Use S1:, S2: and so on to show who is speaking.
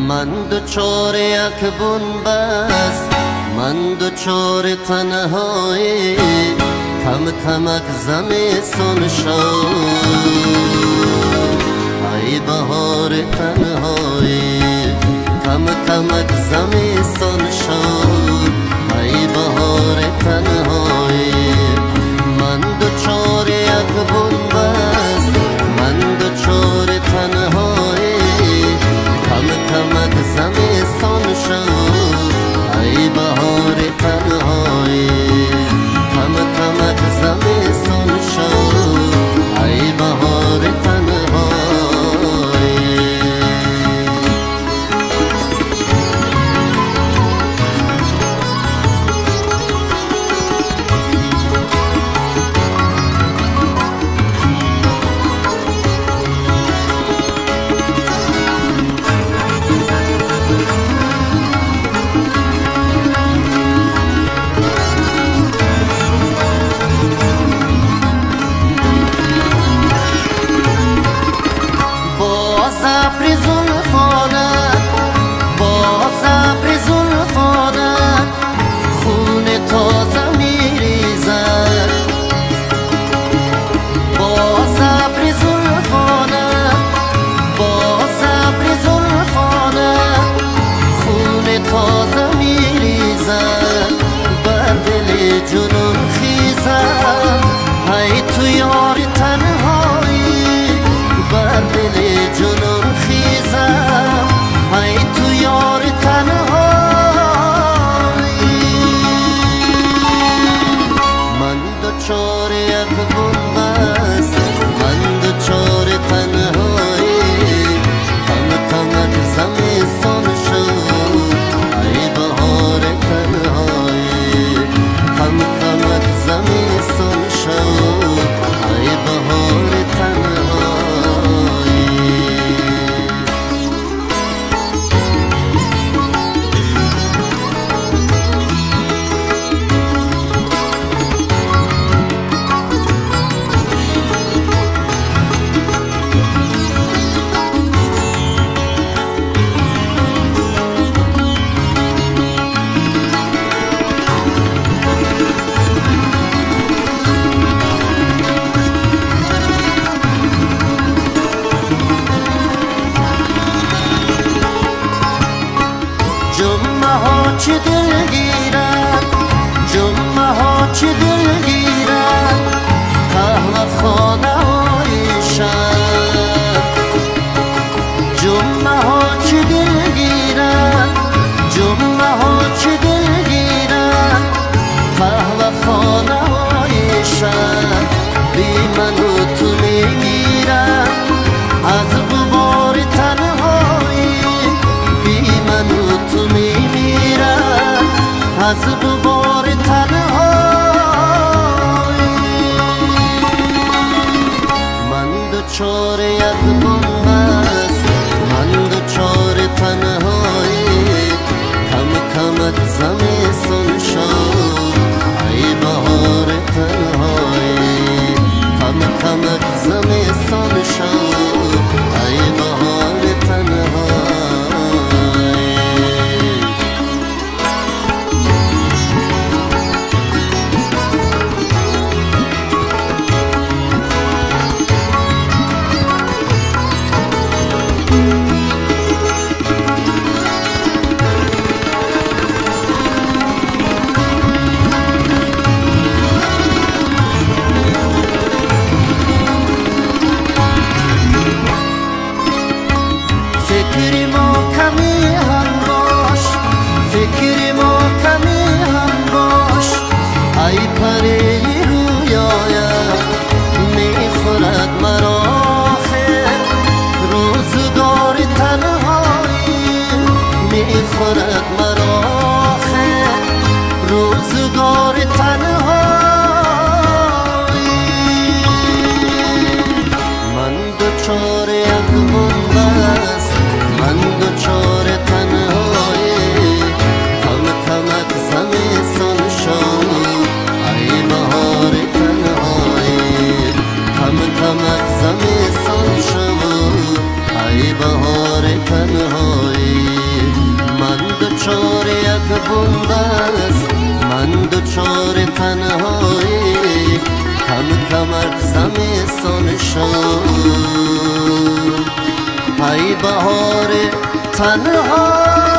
S1: من دچار یک بنبست، من دچار تنهایی، کم کمک زمستان شد. ای بهار تنهایی، کم کمک زمستان شد. ای بهار تنهایی، من دچار یک بنبست، من دچار تنهایی، کم کمک زمستان شد. ای بهار تنهایی، کم کمک زمستان شد. ای بهار تنهایی. جنون خیزم ای تو یار تنهایی، بر دل جنون خیزم ای تو یار تنهایی. من دچار یک بنبست، من دچار تنهایی، کم کمک زمستان شد. ای بهار تنهایی، کم کمک زمستان شد. ای بهار تنهایی. جمعه ها چه دل گیرد، جمعه ها چه دل گیرد، قهوه خانه های شب. جمعه ها چه دل گیرد، جمعه ها چه دل گیرد، قهوه خانه های شب. بی من و تو میمیرم از غبار تنهایی، بی من و تو میمیرم از غبار تنهایی. من دچار یک بنبست، من دچار تنهایی، کم کمک زمستان شد. ای بهار تنهایی، کم کمک زمستان شد. ای بهار تنهایی. فکری محکمی هم باش، فکری محکمی هم باش. ای پری رویایم میخورد مرا آخر، روزگار تنهایی میخورد مرا آخر، روزگار تنهایی. من دچار یک بنبست، من دچار تنهایی، کم کمک زمستان شد. ای شد ای بهار تنها